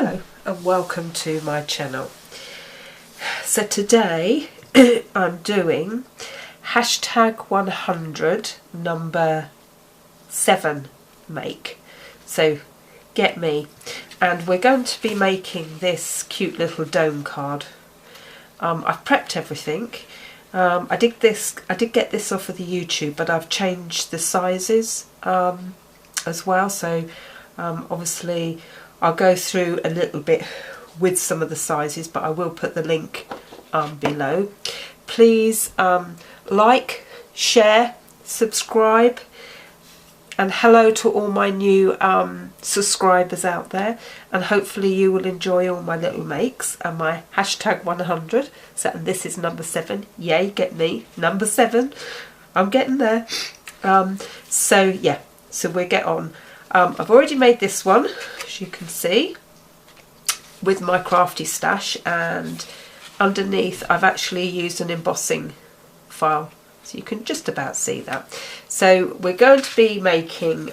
Hello and welcome to my channel. So today I'm doing #100 number 7 make. So get me, and we're going to be making this cute little dome card. I've prepped everything. I did get this off of the YouTube, but I've changed the sizes as well. So obviously I'll go through a little bit with some of the sizes, but I will put the link below. Please like, share, subscribe, and hello to all my new subscribers out there, and hopefully you will enjoy all my little makes and my #100. So, and this is number 7. Yay, get me, number 7. I'm getting there. So yeah, so we'll get on. I've already made this one, as you can see, with my Crafty Stash, and underneath I've actually used an embossing file, so you can just about see that. So we're going to be making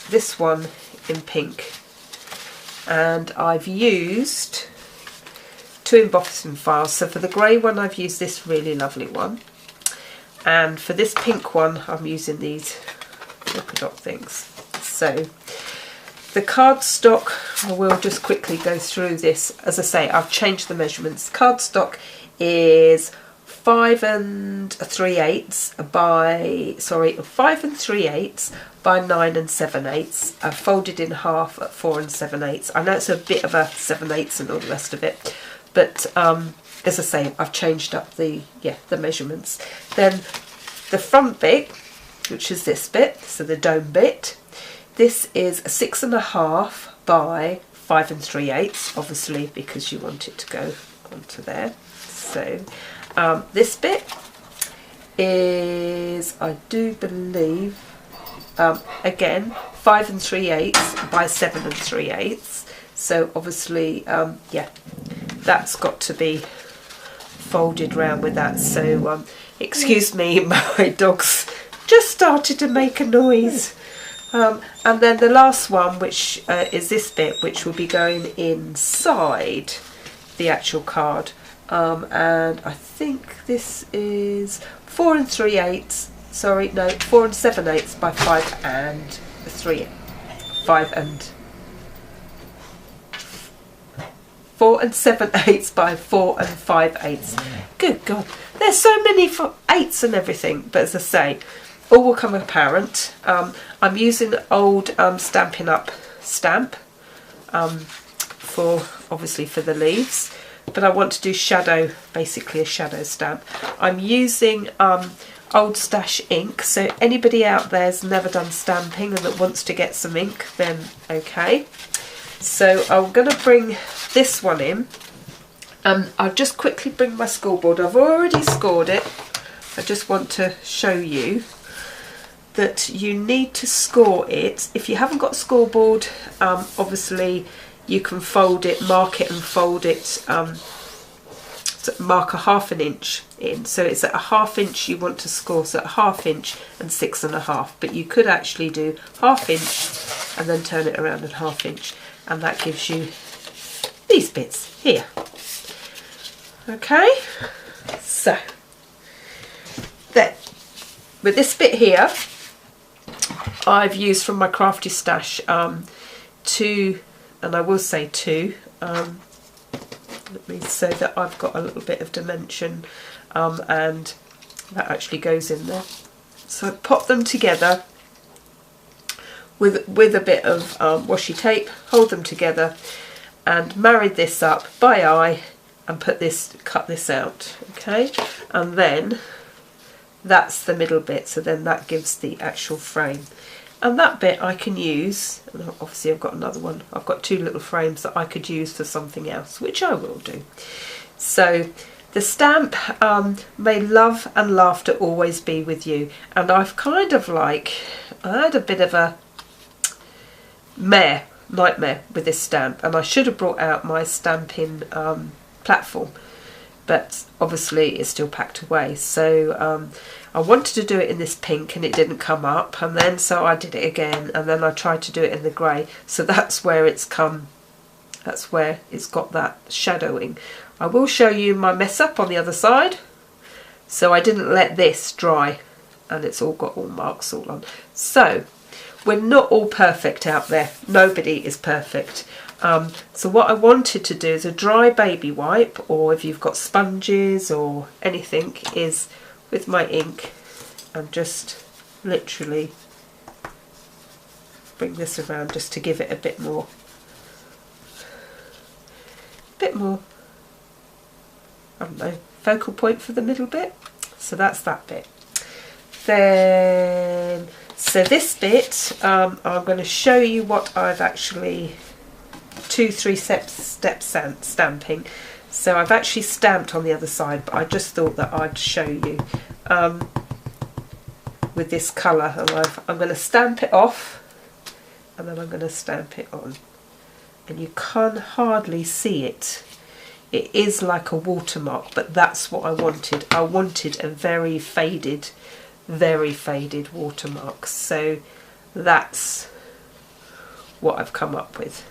this one in pink, and I've used 2 embossing files. So for the grey one I've used this really lovely one, and for this pink one I'm using these polka dot things. So the cardstock, I will just quickly go through this. As I say, I've changed the measurements. Cardstock is 5 3/8 by 9 7/8. I've folded in half at 4 7/8. I know it's a bit of a 7/8 and all the rest of it, but as I say, I've changed up the measurements. Then the front bit, which is this bit, so the dome bit, this is 6.5 by 5 3/8, obviously because you want it to go onto there. So this bit is, I do believe, again 5 3/8 by 7 3/8. So obviously, yeah, that's got to be folded round with that. So excuse me, my dog's just started to make a noise. And then the last one, which is this bit, which will be going inside the actual card, and I think this is 4 3/8. Sorry, no, 4 7/8 by 5 and 3, 5 and 4 7/8 by 4 5/8. Good God, there's so many 8s and everything. But as I say, all will come apparent. I'm using old Stampin' Up stamp for, obviously, for the leaves, but I want to do shadow, basically a shadow stamp. I'm using old Stash ink, so anybody out there's never done stamping and that wants to get some ink, then okay. So I'm going to bring this one in, and I'll just quickly bring my scoreboard. I've already scored it. I just want to show you that you need to score it. If you haven't got a scoreboard, obviously you can fold it, mark it and fold it, so mark a 1/2 inch in. So it's at a 1/2 inch you want to score, so at 1/2 inch and 6.5. But you could actually do 1/2 inch and then turn it around at 1/2 inch, and that gives you these bits here. Okay, so then with this bit here, I've used from my Crafty Stash 2, and I will say 2, so that I've got a little bit of dimension, and that actually goes in there. So I pop them together with a bit of washi tape, hold them together, and married this up by eye, and cut this out. Okay, and then that's the middle bit, so then that gives the actual frame. And that bit I can use, and obviously I've got another one, I've got 2 little frames that I could use for something else, which I will do. So the stamp, may love and laughter always be with you. And I've kind of I had a bit of a nightmare with this stamp, and I should have brought out my stamping platform, but obviously it's still packed away. So I wanted to do it in this pink and it didn't come up, and then so I did it again, and then I tried to do it in the grey, so that's where it's come That's where it's got that shadowing. I will show you my mess up on the other side. So I didn't let this dry, and it's all got all marks all on. So we're not all perfect out there. Nobody is perfect. So what I wanted to do is a dry baby wipe, or if you've got sponges or anything, is with my ink and just literally bring this around just to give it a bit more, I don't know, focal point for the middle bit. So that's that bit. Then, so this bit, I'm going to show you what I've actually, 2-3 steps stamping. So I've actually stamped on the other side, but I just thought that I'd show you with this colour. And I'm going to stamp it off, and then I'm going to stamp it on. And you can hardly see it. It is like a watermark, but that's what I wanted. I wanted a very faded watermark. So that's what I've come up with.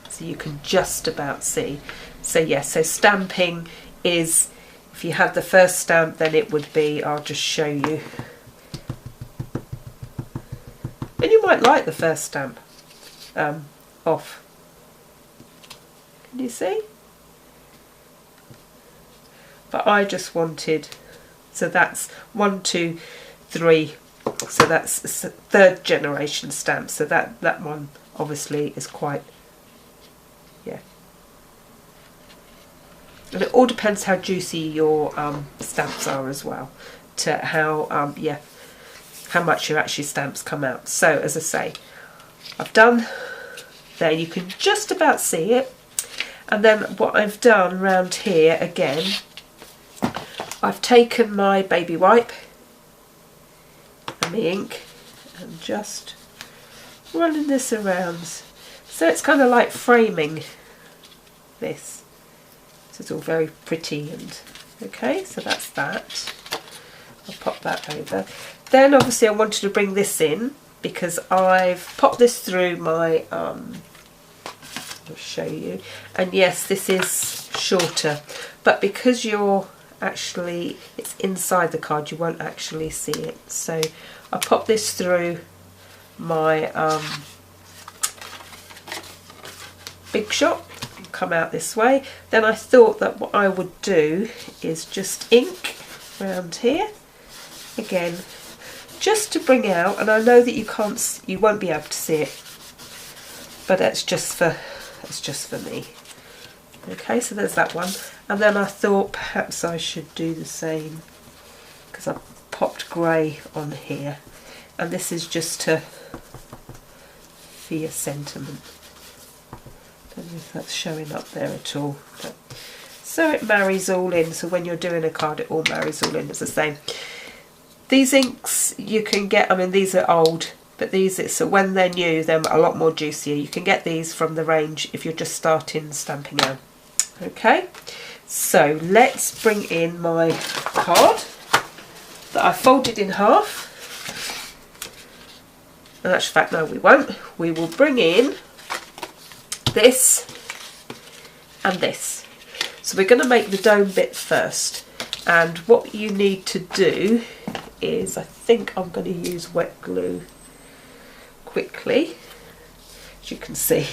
So you can just about see. So yeah, so stamping is, if you had the first stamp, then it would be, I'll just show you. And you might like the first stamp off. Can you see? But I just wanted, so that's 1, 2, 3, so that's a third generation stamp. So that one obviously is quite, yeah. And it all depends how juicy your stamps are as well, to how, yeah, how much your actually stamps come out. So as I say, I've done, there you can just about see it. And then what I've done round here again, I've taken my baby wipe and my ink and just running this around. So it's kind of like framing this. So it's all very pretty and okay, so that's that. I'll pop that over. Then obviously I wanted to bring this in because I've popped this through my, I'll show you. And yes, this is shorter, but because you're actually, it's inside the card, you won't actually see it. So I pop this through my Big Shot, come out this way. Then I thought that what I would do is just ink around here again, just to bring out, and I know that you won't be able to see it, but it's just for me. Okay, so there's that one. And then I thought perhaps I should do the same, because I popped grey on here, and this is just for your sentiment. Don't know if that's showing up there at all, but so it marries all in. So when you're doing a card, it all marries all in. It's the same. These inks you can get, I mean these are old, but these, so when they're new, they're a lot more juicier. You can get these from the range if you're just starting stamping out. Okay, so let's bring in my card that I folded in half. In actual fact, no, we won't. We will bring in this and this. So we're going to make the dome bit first. And what you need to do is, I think I'm going to use wet glue quickly, as you can see.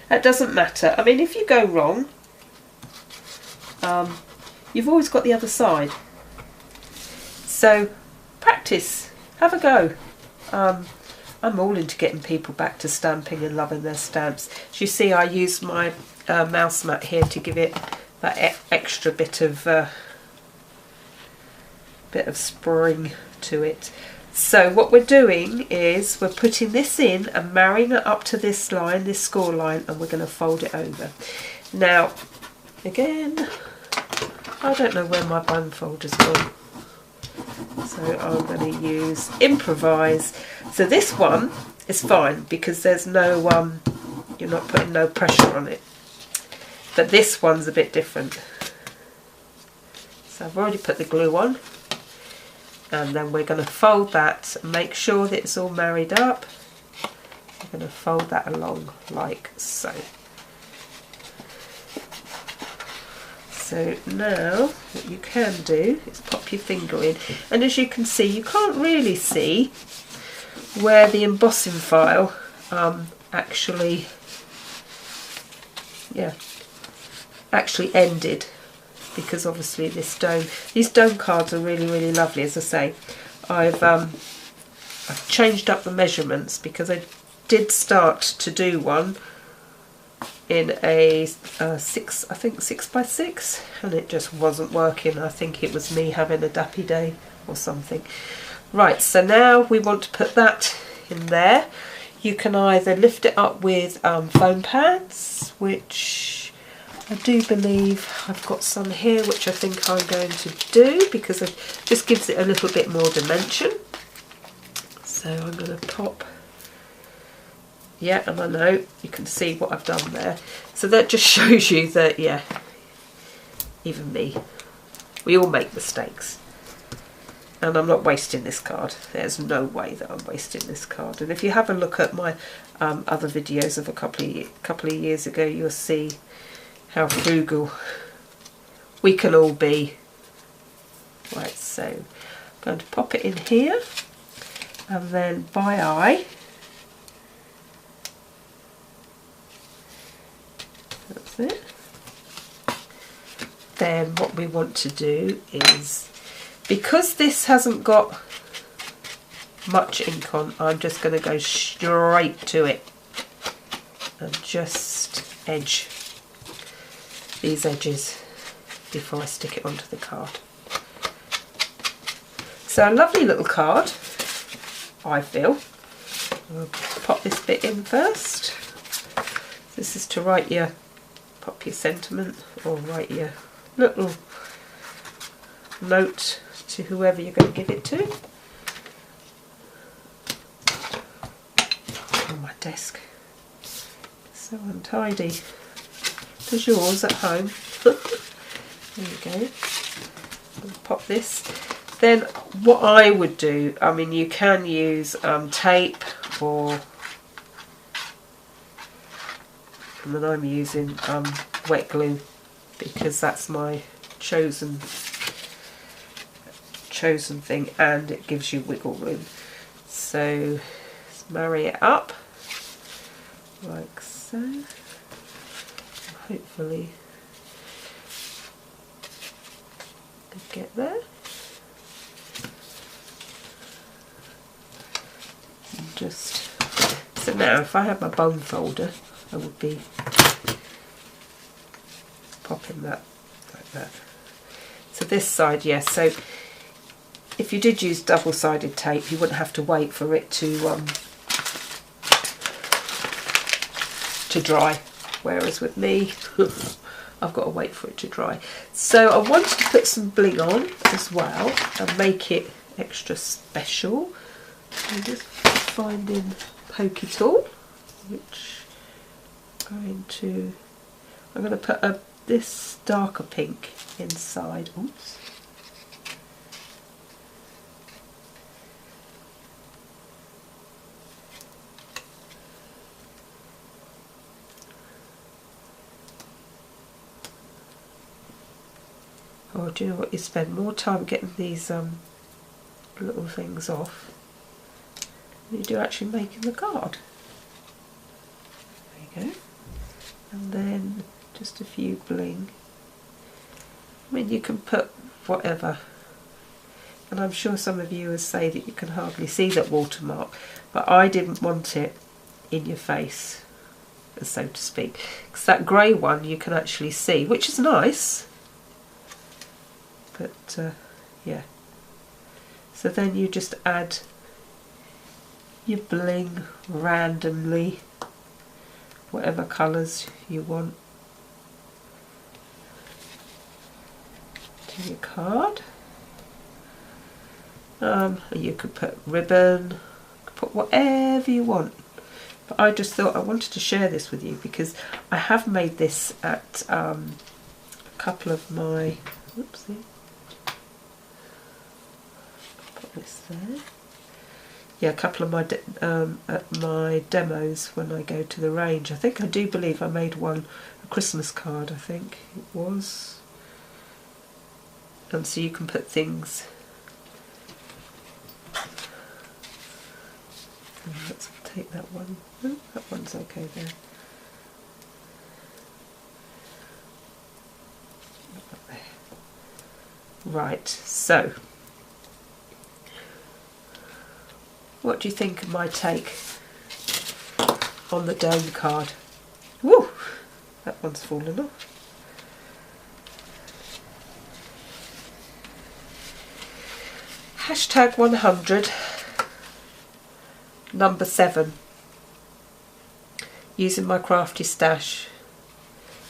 That doesn't matter. I mean, if you go wrong, you've always got the other side. So practice, have a go. I'm all into getting people back to stamping and loving their stamps. As you see, I used my mouse mat here to give it that extra bit of spring to it. So what we're doing is we're putting this in and marrying it up to this line, this score line, and we're going to fold it over. Now, again, I don't know where my bun folder's gone, so I'm going to use Improvise. So this one is fine because there's no you're not putting no pressure on it, but this one's a bit different. So I've already put the glue on, and then we're going to fold that and make sure that it's all married up. We're going to fold that along like so. So now what you can do is pop your finger in, and as you can see, you can't really see where the embossing file actually ended, because obviously these dome cards are really lovely. As I say, I've changed up the measurements because I did start to do one in a 6x6, and it just wasn't working. I think it was me having a dappy day or something. Right, so now we want to put that in there. You can either lift it up with foam pads, which I do believe I've got some here, which I think I'm going to do because it just gives it a little bit more dimension. So I'm going to pop, yeah, and I know you can see what I've done there. So that just shows you that, yeah, even me, we all make mistakes. And I'm not wasting this card. There's no way that I'm wasting this card. And if you have a look at my other videos of a couple of years ago, you'll see how frugal we can all be. Right, so I'm going to pop it in here, and then by eye, that's it. Then what we want to do is, because this hasn't got much ink on, I'm just going to go straight to it and just edge these edges before I stick it onto the card. So a lovely little card, I feel. I'll pop this bit in first. This is to write your, pop your sentiment, or write your little note to whoever you're going to give it to. On my desk, so untidy. Does yours at home? There you go. I'll pop this. Then what I would do, I mean, you can use tape, or, and then I'm using wet glue because that's my chosen thing, and it gives you wiggle room. So let's marry it up like so. Hopefully get there. And just so now, if I had my bone folder, I would be popping that like that. So this side, yes. So if you did use double-sided tape, you wouldn't have to wait for it to dry. Whereas with me, I've got to wait for it to dry. So I wanted to put some bling on as well and make it extra special. I'm just finding pokey tool, which I'm going to put this darker pink inside. Oops. Oh, do you know what? You spend more time getting these little things off than you do actually making the card. There you go. And then just a few bling. I mean, you can put whatever. And I'm sure some of you will say that you can hardly see that watermark, but I didn't want it in your face, so to speak. Because that grey one you can actually see, which is nice. But yeah, so then you just add your bling randomly, whatever colours you want, to your card. You could put ribbon, you could put whatever you want. But I just thought I wanted to share this with you because I have made this at a couple of my, whoopsie. This there. Yeah, a couple of my at my demos when I go to the range. I do believe I made one, a Christmas card, I think it was. and so you can put things. Let's take that one. Oh, that one's okay there. Right, so what do you think of my take on the dome card? Woo! That one's fallen off. Hashtag 100, number 7, using my Crafty Stash.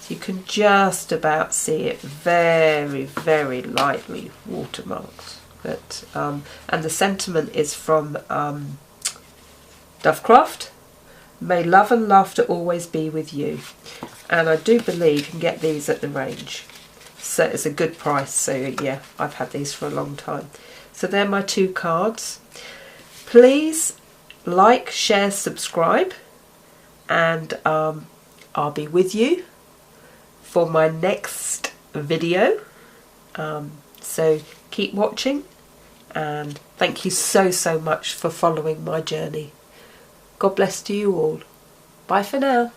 So you can just about see it very, very lightly watermarked. But, and the sentiment is from Dovecraft. May love and laughter always be with you. And I do believe you can get these at the range. So it's a good price. So yeah, I've had these for a long time. So they're my 2 cards. Please like, share, subscribe. And I'll be with you for my next video. So keep watching. And thank you so much for following my journey. God bless to you all. Bye for now.